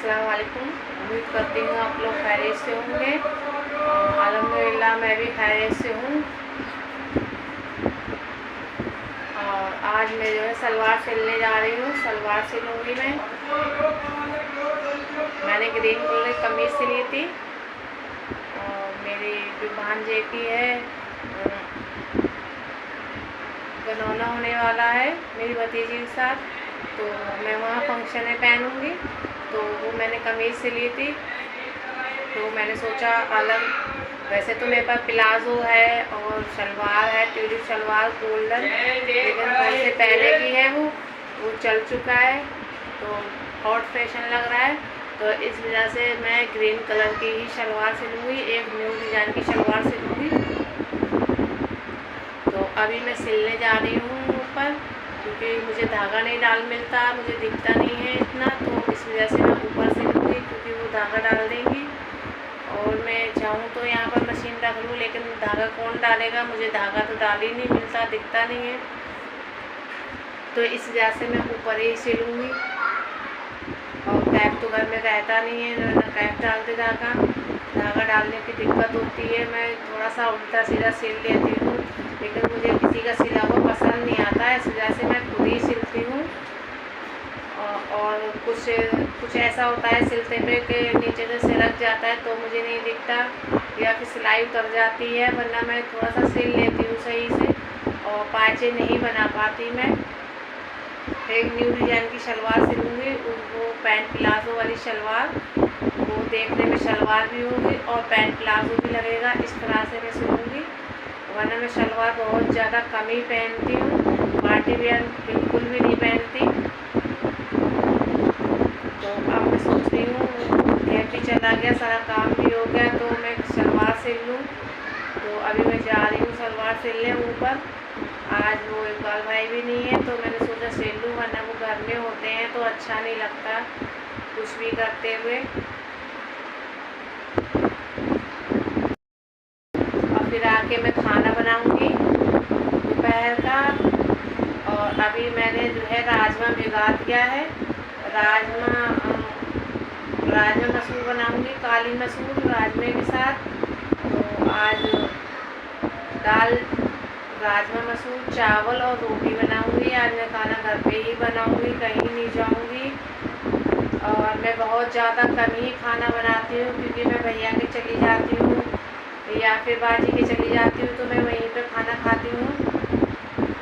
अस्सलाम वालेकुम। उम्मीद करती हूँ आप लोग खैरियत से होंगे। अल्हम्दुलिल्लाह मैं भी खैरियत से हूँ। और आज मैं जो है सलवार सिलने जा रही हूँ। सलवार सिलूँगी मैं। मैंने ग्रीन कलर की कमीज़ सिली थी और मेरी जो भांजे की है बनौना होने वाला है मेरी भतीजी के साथ, तो मैं वहाँ फंक्शन में पहनूँगी। तो वो मैंने कमीज़ सिली थी, तो मैंने सोचा अलग, वैसे तो मेरे पास प्लाज़ो है और शलवार है, ट्यूलिप शलवार गोल्डन, लेकिन थोड़े से पहले की है वो चल चुका है, तो हॉट फैशन लग रहा है। तो इस वजह से मैं ग्रीन कलर की ही शलवार सिलूँगी, एक न्यू डिज़ाइन की शलवार सिलूँगी। तो अभी मैं सिलने जा रही हूँ ऊपर, क्योंकि मुझे धागा नहीं डाल मिलता, मुझे दिखता नहीं है इतना, तो इस वजह से मैं ऊपर सिलूँगी क्योंकि वो धागा डाल देंगी। और मैं चाहूँ तो यहाँ पर मशीन रख लूँ, लेकिन धागा कौन डालेगा, मुझे धागा तो डाल ही नहीं मिलता, दिखता नहीं है, तो इस वजह से मैं ऊपर ही सिलूँगी। और कैप तो घर में रहता नहीं है, ना कैप डालते धागा डालने की दिक्कत होती है। मैं थोड़ा सा उल्टा सीधा सिल लेती हूँ, लेकिन मुझे किसी का सिला हुआ पसंद नहीं आता है, इस वजह से मैं खुद ही सिलती हूँ। और कुछ ऐसा होता है सिलते पे कि नीचे से सिलक जाता है तो मुझे नहीं दिखता, या फिर सिलाई उतर जाती है, वरना मैं थोड़ा सा सिल लेती हूँ सही से, और पाँचे नहीं बना पाती मैं। एक न्यू डिज़ाइन की शलवार सिलूँगी, वो पैंट प्लाज़ो वाली शलवार, वो देखने में शलवार भी होगी और पैंट प्लाज़ो भी लगेगा, इस तरह से मैं सिलूँगी। वरना मैं शलवार बहुत ज़्यादा कम ही पहनती हूँ, पार्टी वेयर बिल्कुल भी नहीं पहनती। तो अब मैं सोच रही हूँ गैप भी चला गया, सारा काम भी हो गया, तो मैं शलवार सिल लूँ। तो अभी मैं जा रही हूँ सलवार सिलने ऊपर। आज वो इकबाल भाई भी नहीं है, तो मैंने सोचा सिल लूँ, वरना वो घर में होते हैं तो अच्छा नहीं लगता कुछ भी करते हुए। और फिर आके मैं खाना बनाऊँगी दोपहर का। और अभी मैंने जो है राजमा भिगा दिया है, राजमा मसूर बनाऊँगी, काली मसूर राजमे के साथ। तो आज दाल, राजमा मसूर, चावल और रोटी बनाऊँगी। आज मैं खाना घर पे ही बनाऊँगी, कहीं नहीं जाऊँगी। और मैं बहुत ज़्यादा कम ही खाना बनाती हूँ, क्योंकि मैं भैया के चली जाती हूँ या फिर बाजी के चली जाती हूँ, तो मैं वहीं पर खाना खाती हूँ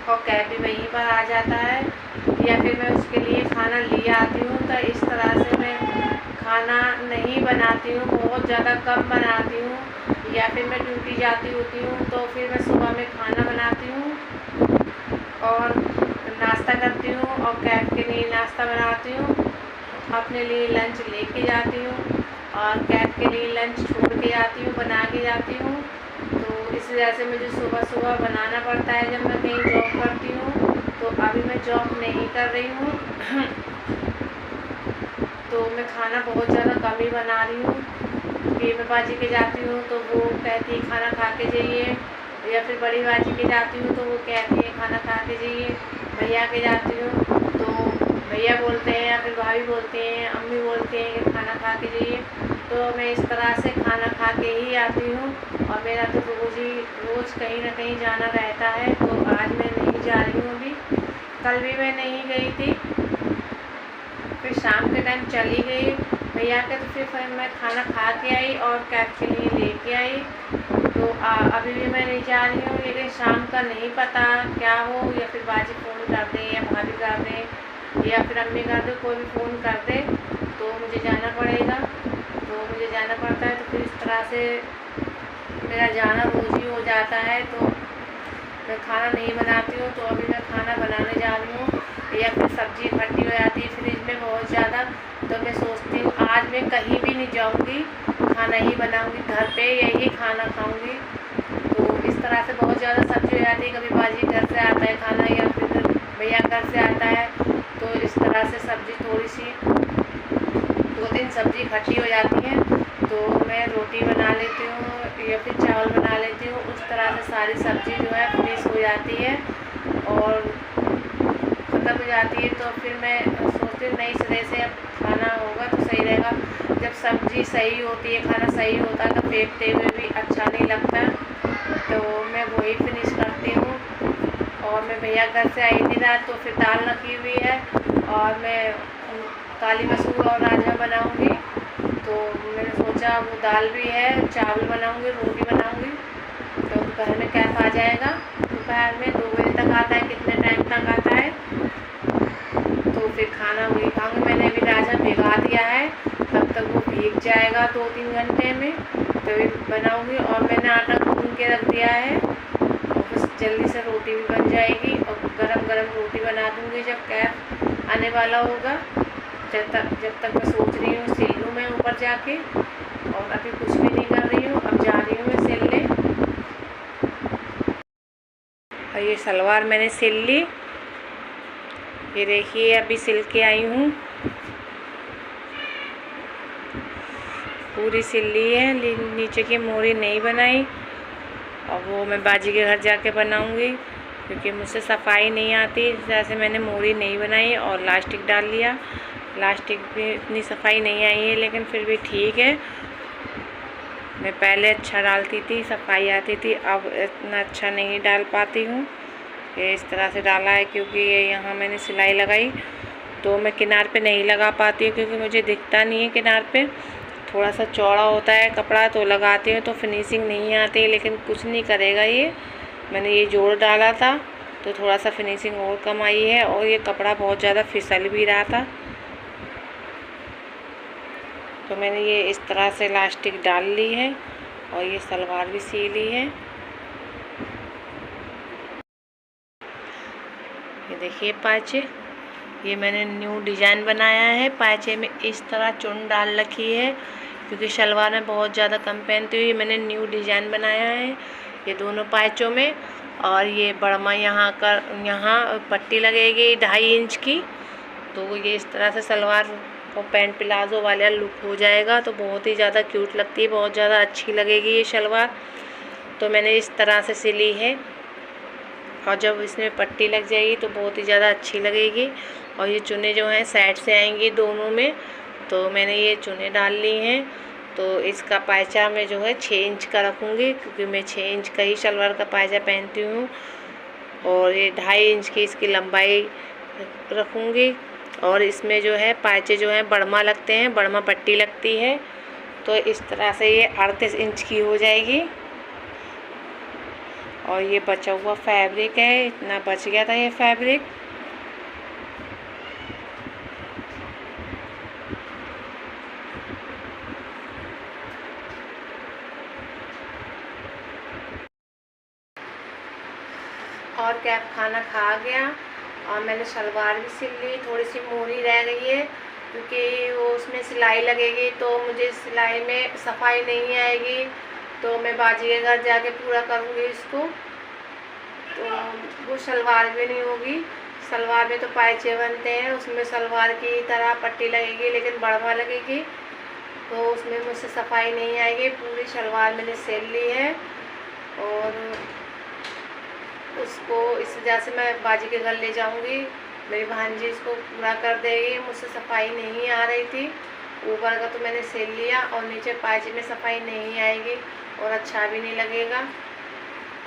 और कैब भी वहीं पर आ जाता है, या फिर मैं उसके लिए खाना ले आती हूँ। तो इस तरह से मैं खाना नहीं बनाती हूँ, बहुत ज़्यादा कम बनाती हूँ, या फिर मैं ड्यूटी जाती होती हूँ तो फिर मैं सुबह में खाना बनाती हूँ और नाश्ता करती हूँ, और कैब के लिए नाश्ता बनाती हूँ, अपने लिए लंच लेके जाती हूँ और कैब के लिए लंच छोड़ के जाती हूँ, बना के जाती हूँ। तो इस वजह से मुझे सुबह सुबह बनाना पड़ता है जब मैं कहीं जॉब करती हूँ। तो अभी मैं जॉब नहीं कर रही हूँ तो मैं खाना बहुत ज़्यादा कम ही बना रही हूँ, क्योंकि मैं बाजी के जाती हूँ तो वो कहती है खाना खा के जाइए, या फिर बड़ी बाजी के जाती हूँ तो वो कहती है खाना खा के जाइए। भैया के जाती हूँ तो भैया बोलते हैं या फिर भाभी बोलते हैं, अम्मी बोलते हैं कि खाना खा के जाइए। तो मैं इस तरह से खाना खा के ही आती हूँ, और मेरा तो रोज़ कहीं ना कहीं जाना रहता है। तो आज मैं नहीं जा रही हूँ, अभी कल भी मैं नहीं गई थी, फिर शाम के टाइम चली गई भैया के, तो फिर मैं खाना खा के आई और कैब के लिए लेके आई। तो अभी भी मैं नहीं जा रही हूँ, लेकिन शाम का नहीं पता क्या हो, या फिर बाजी फ़ोन कर दे या भाभी कर दे या फिर अम्मी कर दे, कोई भी फ़ोन कर दे तो मुझे जाना पड़ेगा। तो मुझे जाना पड़ता है, तो फिर इस तरह से मेरा जाना रोज़ ही हो जाता है, तो मैं खाना नहीं बनाती हूँ। तो अभी मैं खाना बनाने जा रही हूँ, या फिर सब्ज़ी इकट्ठी हो जाती है फ्रिज में बहुत ज़्यादा, तो मैं सोचती हूँ आज मैं कहीं भी नहीं जाऊँगी, खाना ही बनाऊँगी, घर पे यही खाना खाऊँगी। तो इस तरह से बहुत ज़्यादा सब्ज़ी हो जाती है, कभी बाजी घर से आता है खाना या फिर भैया घर से आता है, तो इस तरह से सब्ज़ी थोड़ी सी 2-3 सब्ज़ी इकट्ठी हो जाती हैं, तो मैं रोटी बना लेती हूँ या फिर चावल बना लेती हूँ। उस तरह से सारी सब्ज़ी जो है फिनिश हो जाती है और ख़त्म हो जाती है। तो फिर मैं सोचती हूँ नई सिरे से अब खाना खाना होगा तो सही रहेगा। जब सब्ज़ी सही होती है, खाना सही होता है, तो फेंकते हुए भी अच्छा नहीं लगता। तो मैं वही फिनिश करती हूँ। और मैं भैया घर से आई थी रात, तो फिर दाल रखी हुई है और मैं काली मसूर और राजमा बनाऊँगी। तो मैंने सोचा वो दाल भी है, चावल बनाऊँगी, रोटी बनाऊँगी। तो दोपहर में कैफ आ जाएगा, दोपहर में 2 बजे तक आता है, कितने टाइम तक आता है, तो फिर खाना वही खाऊँगी। मैंने अभी राजमा भिगा दिया है, तब तक वो भीग जाएगा 2-3 घंटे में, तभी बनाऊँगी। और मैंने आटा गूँथ के रख दिया है, और बस जल्दी से रोटी भी बन जाएगी और गरम गरम रोटी बना दूँगी जब कैफ आने वाला होगा। जब तक मैं सोच रही हूँ सिल लूँ मैं ऊपर जाके, और अभी कुछ भी नहीं कर रही हूँ, अब जा रही हूँ मैं सिलने। और ये सलवार मैंने सिल ली, ये देखिए अभी सिल के आई हूँ, पूरी सिल ली है, नीचे की मोरी नहीं बनाई। और वो मैं बाजी के घर जाके बनाऊँगी, क्योंकि मुझसे सफाई नहीं आती, जैसे मैंने मोरी नहीं बनाई और लास्टिक डाल लिया। लास्टिक भी इतनी सफाई नहीं आई है, लेकिन फिर भी ठीक है। मैं पहले अच्छा डालती थी, सफाई आती थी, अब इतना अच्छा नहीं डाल पाती हूँ। ये इस तरह से डाला है क्योंकि ये यहाँ मैंने सिलाई लगाई, तो मैं किनार पे नहीं लगा पाती हूँ, क्योंकि मुझे दिखता नहीं है किनार पे, थोड़ा सा चौड़ा होता है कपड़ा, तो लगाती हूँ तो फिनिशिंग नहीं आती। लेकिन कुछ नहीं करेगा, ये मैंने ये जोड़ डाला था तो थोड़ा सा फिनिशिंग और कम आई है। और ये कपड़ा बहुत ज़्यादा फिसल भी रहा था, तो मैंने ये इस तरह से इलास्टिक डाल ली है और ये सलवार भी सी ली है। ये देखिए पाँचे, ये मैंने न्यू डिज़ाइन बनाया है। पाँचे में इस तरह चुन डाल रखी है, क्योंकि शलवार में बहुत ज़्यादा कम पहनती हूँ। ये मैंने न्यू डिज़ाइन बनाया है ये दोनों पाँचों में। और ये बड़मा यहाँ पट्टी लगेगी 2.5 इंच की, तो ये इस तरह से सलवार और पैंट प्लाजो वाला लुक हो जाएगा, तो बहुत ही ज़्यादा क्यूट लगती है, बहुत ज़्यादा अच्छी लगेगी ये शलवार। तो मैंने इस तरह से सिली है, और जब इसमें पट्टी लग जाएगी तो बहुत ही ज़्यादा अच्छी लगेगी। और ये चुन्नी जो हैं साइड से आएंगी दोनों में, तो मैंने ये चुन्नी डाल ली हैं। तो इसका पायचा मैं जो है 6 इंच का रखूँगी, क्योंकि मैं 6 इंच का ही शलवार का पायचा पहनती हूँ। और ये 2.5 इंच की इसकी लंबाई रखूँगी। और इसमें जो है पायचे जो हैं बड़मा लगते हैं, बड़मा पट्टी लगती है, तो इस तरह से ये 38 इंच की हो जाएगी। और ये बचा हुआ फैब्रिक है, इतना बच गया था ये फैब्रिक। और क्या, खाना खा गया और मैंने शलवार भी सिल ली, थोड़ी सी मोरी रह गई है, क्योंकि वो उसमें सिलाई लगेगी, तो मुझे सिलाई में सफाई नहीं आएगी, तो मैं बाजी के घर जाके पूरा करूँगी इसको। तो वो शलवार भी नहीं होगी, सलवार में तो पायचे बनते हैं, उसमें सलवार की तरह पट्टी लगेगी, लेकिन बड़वा लगेगी, तो उसमें मुझसे सफाई नहीं आएगी। पूरी शलवार मैंने सिल ली है, और उसको इस वजह से मैं बाजी के घर ले जाऊंगी, मेरी भांजी इसको पूरा कर देगी। मुझसे सफाई नहीं आ रही थी, ऊपर का तो मैंने सिल लिया, और नीचे पायचे में सफाई नहीं आएगी और अच्छा भी नहीं लगेगा।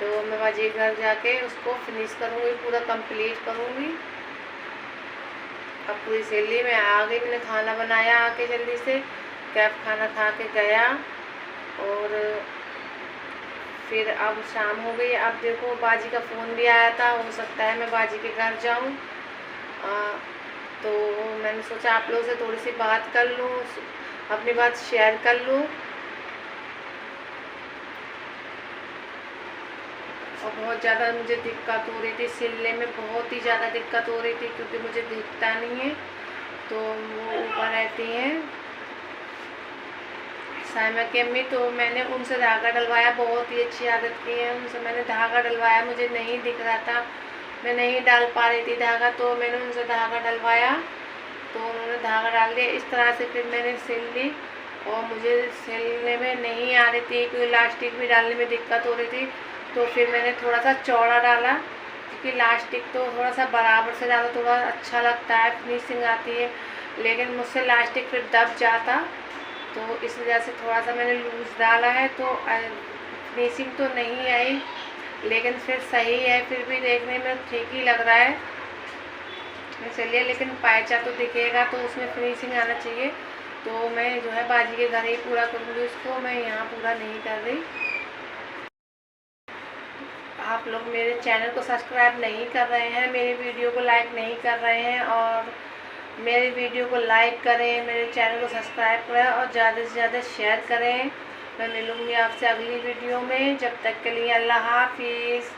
तो मैं बाजी के घर जाके उसको फिनिश करूँगी, पूरा कंप्लीट करूँगी। अब पूरी सिल ली, मैं आ गई, मैंने खाना बनाया आके जल्दी से, कैफ खाना खा के गया, और फिर अब शाम हो गई। अब देखो बाजी का फ़ोन भी आया था, हो सकता है मैं बाजी के घर जाऊं, तो मैंने सोचा आप लोगों से थोड़ी सी बात कर लूं, अपनी बात शेयर कर लूं। और बहुत ज़्यादा मुझे दिक्कत हो रही थी सिलने में, बहुत ही ज़्यादा दिक्कत हो रही थी, क्योंकि मुझे दिखता नहीं है। तो वो ऊपर रहती हैं साइमा की अम्मी, तो मैंने उनसे धागा डलवाया, बहुत ही अच्छी आदत की है, उनसे मैंने धागा डलवाया, मुझे नहीं दिख रहा था, मैं नहीं डाल पा रही थी धागा, तो मैंने उनसे धागा डलवाया, तो उन्होंने धागा डाल दिया। इस तरह से फिर मैंने सिल ली, और मुझे सिलने में नहीं आ रही थी, क्योंकि इलास्टिक भी डालने में दिक्कत हो रही थी, तो फिर मैंने थोड़ा सा चौड़ा डाला, क्योंकि इलास्टिक तो थोड़ा सा बराबर से डालो, थोड़ा अच्छा लगता है, फिनिशिंग आती है। लेकिन मुझसे लास्टिक फिर दब जाता, तो इस वजह से थोड़ा सा मैंने लूज़ डाला है। तो फिनिशिंग तो नहीं आई, लेकिन फिर सही है, फिर भी देखने में ठीक ही लग रहा है। चलिए, लेकिन पायचा तो दिखेगा तो उसमें फिनिशिंग आना चाहिए। तो मैं जो है बाजी के घर ही पूरा करूँगी उसको, मैं यहाँ पूरा नहीं कर रही। आप लोग मेरे चैनल को सब्सक्राइब नहीं कर रहे हैं, मेरी वीडियो को लाइक नहीं कर रहे हैं, और मेरी वीडियो को लाइक करें, मेरे चैनल को सब्सक्राइब करें और ज़्यादा से ज़्यादा शेयर करें। मैं मिलूँगी आपसे अगली वीडियो में। जब तक के लिए अल्लाह हाफिज़।